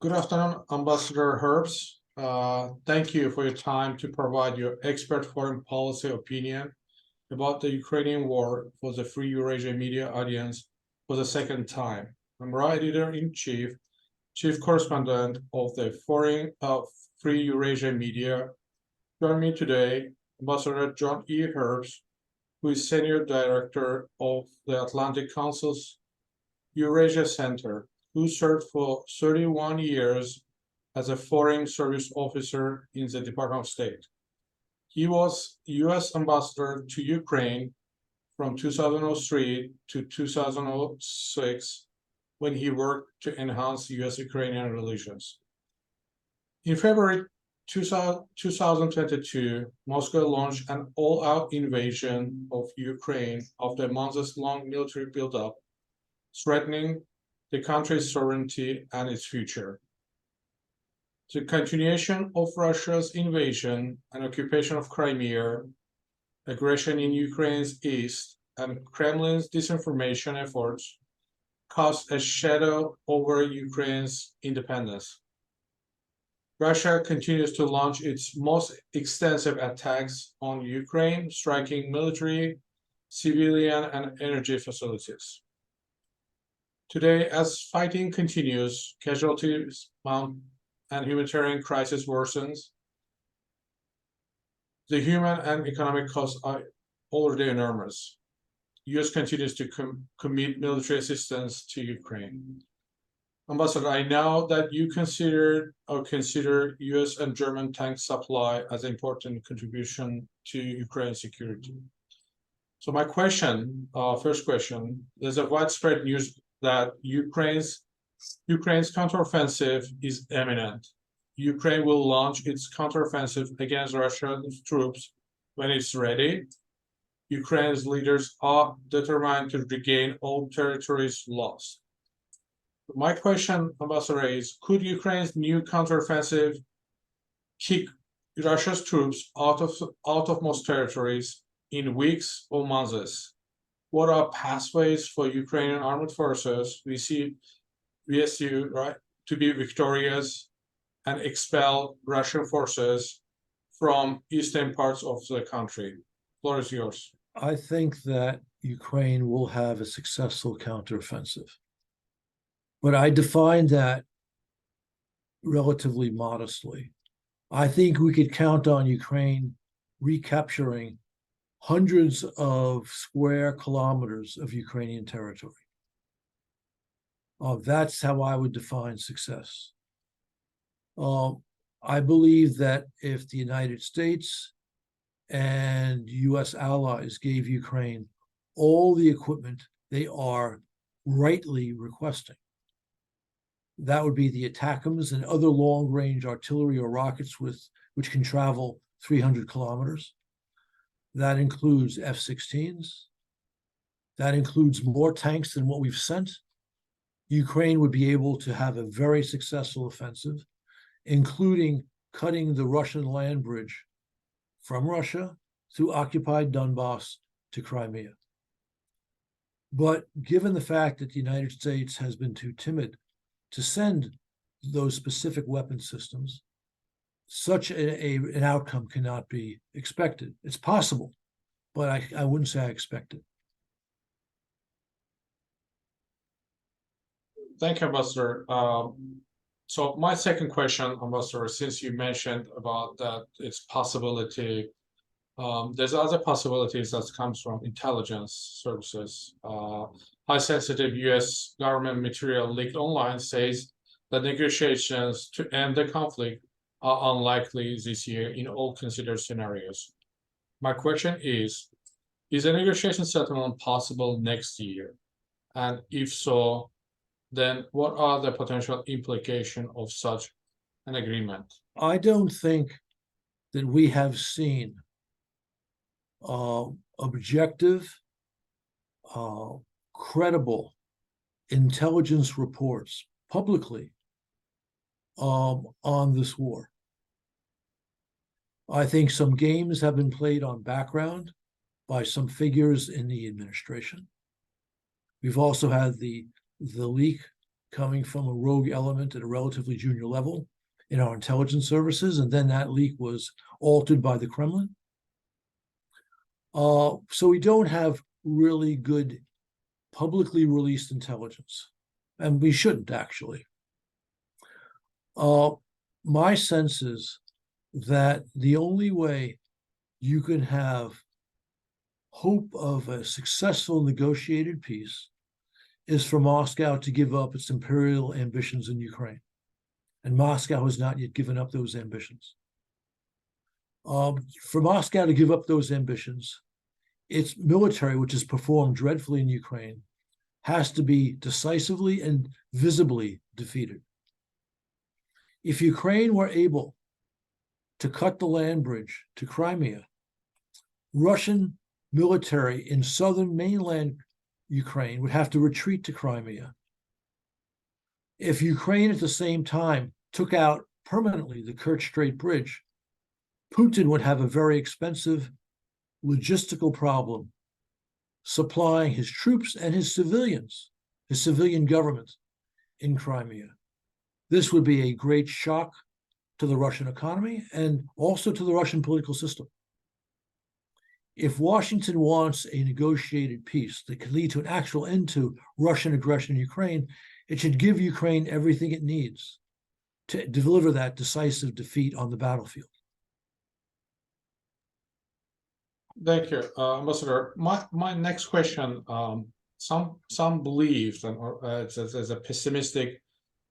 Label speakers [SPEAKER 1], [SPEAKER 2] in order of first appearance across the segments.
[SPEAKER 1] Good afternoon, Ambassador Herbst. Thank you for your time to provide your expert foreign policy opinion about the Ukrainian war for the Free Eurasia Media audience for the second time. I'm Editor-in-Chief, Chief Correspondent of the Free Eurasia Media. Joining me today, Ambassador John E. Herbst, who is Senior Director of the Atlantic Council's Eurasia Center, who served for 31 years as a Foreign Service Officer in the Department of State. He was U.S. Ambassador to Ukraine from 2003 to 2006, when he worked to enhance US-Ukrainian relations. In February 2022, Moscow launched an all-out invasion of Ukraine after months-long military buildup, threatening the country's sovereignty and its future. The continuation of Russia's invasion and occupation of Crimea, aggression in Ukraine's east, and Kremlin's disinformation efforts cast a shadow over Ukraine's independence. Russia continues to launch its most extensive attacks on Ukraine, striking military, civilian, and energy facilities. Today, as fighting continues, casualties mount, and humanitarian crisis worsens, the human and economic costs are already enormous. The U.S. continues to commit military assistance to Ukraine. Ambassador, I know that you consider U.S. and German tank supply as an important contribution to Ukraine's security. So my question, first question, there's a widespread news that Ukraine's counteroffensive is imminent. Ukraine will launch its counteroffensive against Russian troops when it's ready. Ukraine's leaders are determined to regain all territories lost. My question, Ambassador, is could Ukraine's new counteroffensive kick Russia's troops out of most territories in weeks or months? What are pathways for Ukrainian armed forces, VSU, right, to be victorious and expel Russian forces from eastern parts of the country? The floor is yours.
[SPEAKER 2] I think that Ukraine will have a successful counteroffensive, but I define that relatively modestly. I think we could count on Ukraine recapturing hundreds of square kilometers of Ukrainian territory. That's how I would define success. I believe that if the United States and US allies gave Ukraine all the equipment they are rightly requesting, that would be the ATACMS and other long-range artillery or rockets which can travel 300 kilometers. That includes F-16s. That includes more tanks than what we've sent. Ukraine would be able to have a very successful offensive, including cutting the Russian land bridge from Russia through occupied Donbass to Crimea. But given the fact that the United States has been too timid to send those specific weapon systems, such an outcome cannot be expected. It's possible, but I wouldn't say I expect it.
[SPEAKER 1] Thank you, Ambassador. So my second question, Ambassador, since you mentioned about that it's possibility, there's other possibilities that comes from intelligence services. High-sensitive U.S. government material leaked online says that negotiations to end the conflict are unlikely this year in all considered scenarios. My question is a negotiation settlement possible next year? And if so, then what are the potential implications of such an agreement?
[SPEAKER 2] I don't think that we have seen objective, credible intelligence reports publicly on this war. I think some games have been played on background by some figures in the administration. We've also had the leak coming from a rogue element at a relatively junior level in our intelligence services, and then that leak was altered by the Kremlin. So we don't have really good publicly released intelligence, and we shouldn't actually. My sense is that the only way you can have hope of a successful negotiated peace is for Moscow to give up its imperial ambitions in Ukraine. And Moscow has not yet given up those ambitions. For Moscow to give up those ambitions, its military, which has performed dreadfully in Ukraine, has to be decisively and visibly defeated. If Ukraine were able to cut the land bridge to Crimea, Russian military in southern mainland Ukraine would have to retreat to Crimea. If Ukraine at the same time took out permanently the Kerch Strait Bridge, Putin would have a very expensive logistical problem supplying his troops and his civilians, his civilian government in Crimea. This would be a great shock to the Russian economy and also to the Russian political system. If Washington wants a negotiated peace that could lead to an actual end to Russian aggression in Ukraine, it should give Ukraine everything it needs to deliver that decisive defeat on the battlefield.
[SPEAKER 1] Thank you, Ambassador. My next question, some believe, and it's a pessimistic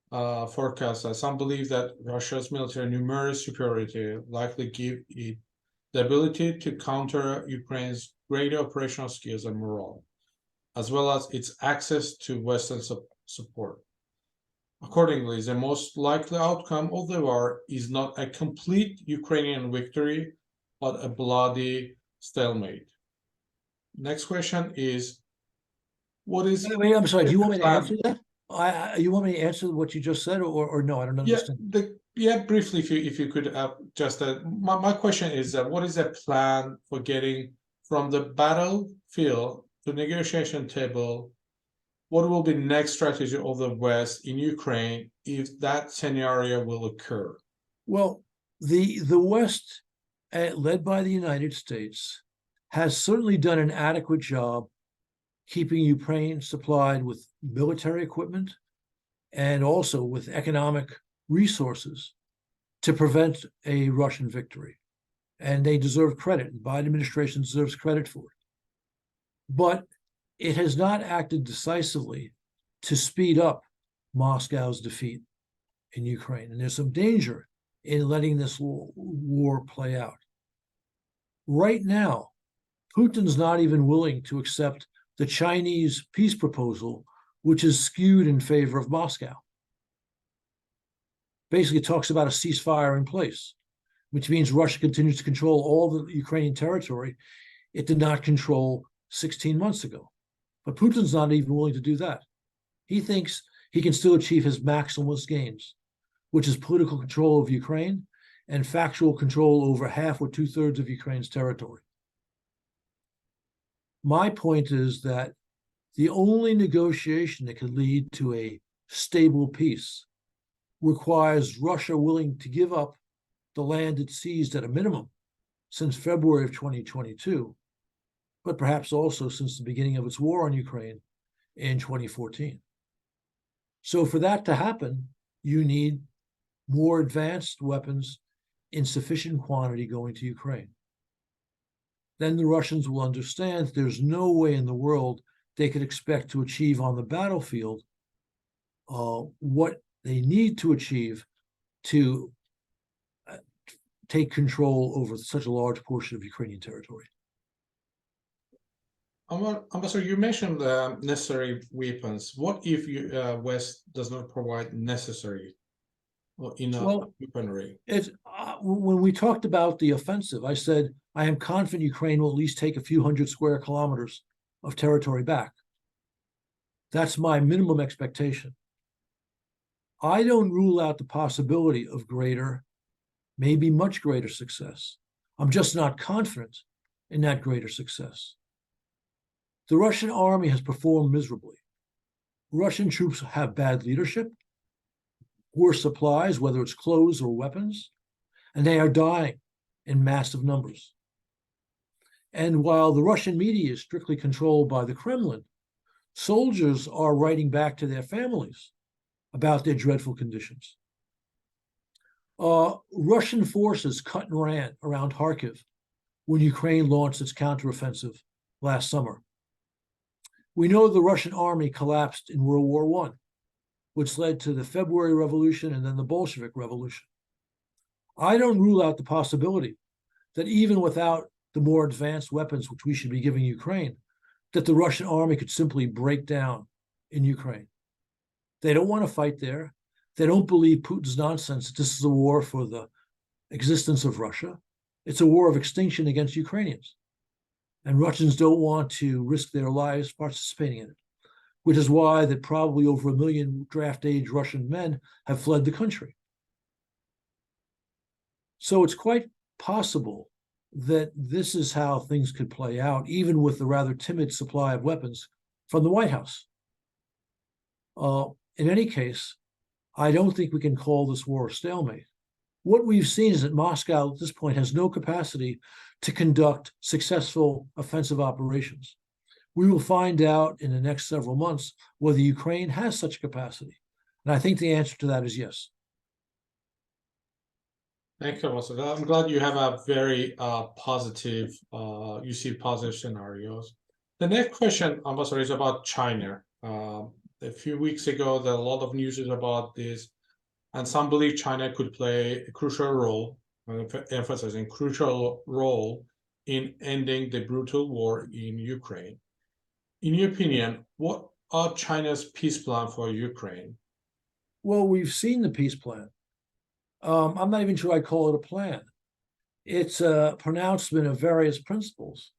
[SPEAKER 1] forecast, some believe that Russia's military numeric superiority likely give it the ability to counter Ukraine's greater operational skills and morale, as well as its access to Western support. Accordingly, the most likely outcome of the war is not a complete Ukrainian victory, but a bloody stalemate. Next question is, what is...
[SPEAKER 2] Wait, I'm sorry, do you want me to answer that? You want me to answer what you just said, or no? I don't understand.
[SPEAKER 1] Yeah, briefly, if you could just my question is what is the plan for getting from the battlefield to negotiation table? What will be next strategy of the West in Ukraine if that scenario will occur?
[SPEAKER 2] Well, the West, led by the United States, has certainly done an adequate job keeping Ukraine supplied with military equipment and also with economic resources to prevent a Russian victory. And they deserve credit. The Biden administration deserves credit for it. But it has not acted decisively to speed up Moscow's defeat in Ukraine. And there's some danger in letting this war play out. Right now, Putin's not even willing to accept the Chinese peace proposal, which is skewed in favor of Moscow. Basically, it talks about a ceasefire in place, which means Russia continues to control all the Ukrainian territory it did not control 16 months ago. But Putin's not even willing to do that. He thinks he can still achieve his maximalist gains, which is political control of Ukraine and factual control over half or two-thirds of Ukraine's territory. My point is that the only negotiation that could lead to a stable peace requires Russia willing to give up the land it seized at a minimum since February of 2022, but perhaps also since the beginning of its war on Ukraine in 2014. So for that to happen, you need more advanced weapons in sufficient quantity going to Ukraine. Then the Russians will understand there's no way in the world they could expect to achieve on the battlefield what they need to achieve to take control over such a large portion of Ukrainian territory.
[SPEAKER 1] Ambassador, you mentioned the necessary weapons. What if West does not provide necessary enough weaponry?
[SPEAKER 2] When we talked about the offensive, I said, I am confident Ukraine will at least take a few hundred square kilometers of territory back. That's my minimum expectation. I don't rule out the possibility of greater, maybe much greater success. I'm just not confident in that greater success. The Russian army has performed miserably. Russian troops have bad leadership, poor supplies, whether it's clothes or weapons, and they are dying in massive numbers. And while the Russian media is strictly controlled by the Kremlin, soldiers are writing back to their families about their dreadful conditions. Russian forces cut and ran around Kharkiv when Ukraine launched its counteroffensive last summer. We know the Russian army collapsed in World War I, which led to the February Revolution and then the Bolshevik Revolution. I don't rule out the possibility that even without the more advanced weapons which we should be giving Ukraine, that the Russian army could simply break down in Ukraine. They don't want to fight there. They don't believe Putin's nonsense that this is a war for the existence of Russia. It's a war of extinction against Ukrainians. And Russians don't want to risk their lives participating in it, which is why that probably over 1 million draft-age Russian men have fled the country. So it's quite possible that this is how things could play out, even with the rather timid supply of weapons from the White House. In any case, I don't think we can call this war a stalemate. What we've seen is that Moscow at this point has no capacity to conduct successful offensive operations. We will find out in the next several months whether Ukraine has such capacity. And I think the answer to that is yes.
[SPEAKER 1] Thank you, Ambassador. I'm glad you have a very positive, you see positive scenarios. The next question, Ambassador, is about China. A few weeks ago, there are a lot of news about this, and some believe China could play a crucial role, emphasizing crucial role in ending the brutal war in Ukraine. In your opinion, what are China's peace plan for Ukraine?
[SPEAKER 2] Well, we've seen the peace plan. I'm not even sure I call it a plan. It's a pronouncement of various principles,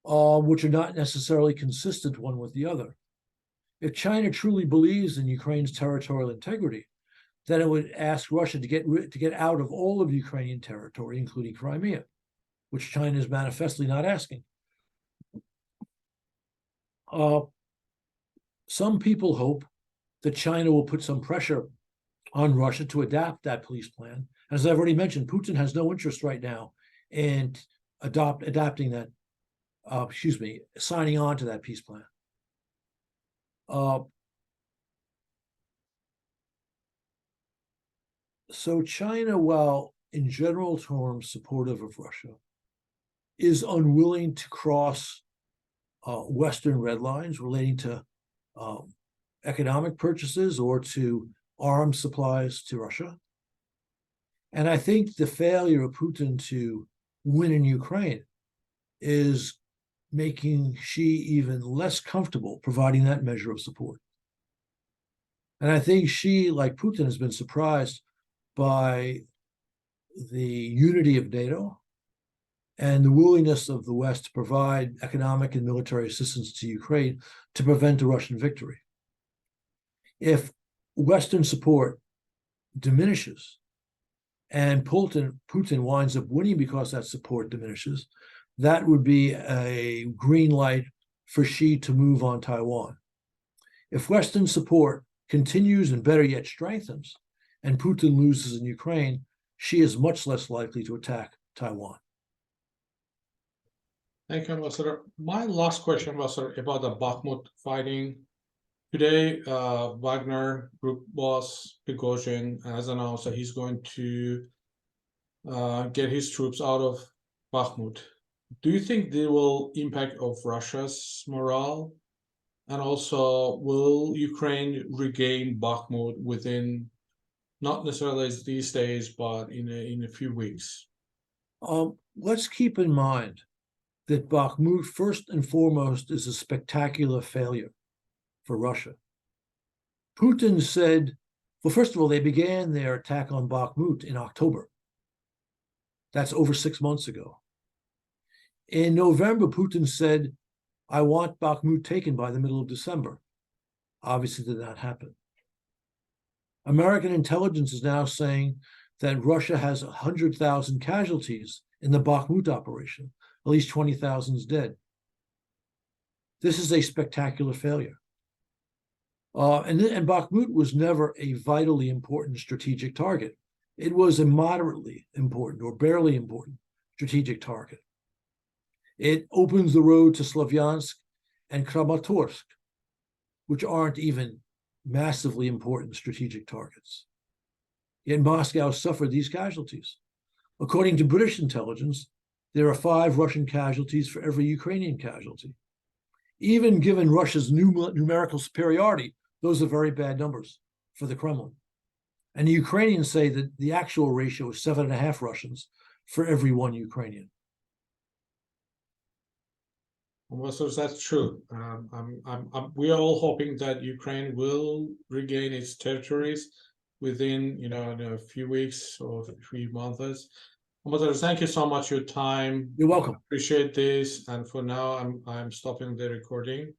[SPEAKER 2] which are not necessarily consistent one with the other. If China truly believes in Ukraine's territorial integrity, then it would ask Russia to get out of all of Ukrainian territory, including Crimea, which China is manifestly not asking. Some people hope that China will put some pressure on Russia to adapt that peace plan. As I've already mentioned, Putin has no interest right now in adapting that, signing on to that peace plan. So China, while in general terms supportive of Russia, is unwilling to cross Western red lines relating to economic purchases or to arms supplies to Russia. And I think the failure of Putin to win in Ukraine is making Xi even less comfortable providing that measure of support. And I think Xi, like Putin, has been surprised by the unity of NATO and the willingness of the West to provide economic and military assistance to Ukraine to prevent a Russian victory. If Western support diminishes and Putin winds up winning because that support diminishes, that would be a green light for Xi to move on Taiwan. If Western support continues and better yet strengthens, and Putin loses in Ukraine, Xi is much less likely to attack Taiwan.
[SPEAKER 1] Thank you, Ambassador. My last question was about the Bakhmut fighting. Today, Wagner Group boss Prigozhin has announced that he's going to get his troops out of Bakhmut. Do you think they will impact of Russia's morale? And also, will Ukraine regain Bakhmut within, not necessarily these days, but in a few weeks?
[SPEAKER 2] Let's keep in mind that Bakhmut, first and foremost, is a spectacular failure for Russia. Putin said, well, first of all, they began their attack on Bakhmut in October. That's over 6 months ago. In November, Putin said, I want Bakhmut taken by the middle of December. Obviously, did not happen. American intelligence is now saying that Russia has 100,000 casualties in the Bakhmut operation, at least 20,000 is dead. This is a spectacular failure. And Bakhmut was never a vitally important strategic target. It was a moderately important or barely important strategic target. It opens the road to Slavyansk and Kramatorsk, which aren't even massively important strategic targets. Yet Moscow suffered these casualties. According to British intelligence, there are 5 Russian casualties for every Ukrainian casualty. Even given Russia's numerical superiority, those are very bad numbers for the Kremlin. And the Ukrainians say that the actual ratio is 7.5 Russians for every 1 Ukrainian.
[SPEAKER 1] Well, so that's true. We are all hoping that Ukraine will regain its territories within, in a few weeks or a few months. Ambassador, thank you so much for your time.
[SPEAKER 2] You're welcome.
[SPEAKER 1] Appreciate this. And for now, I'm stopping the recording.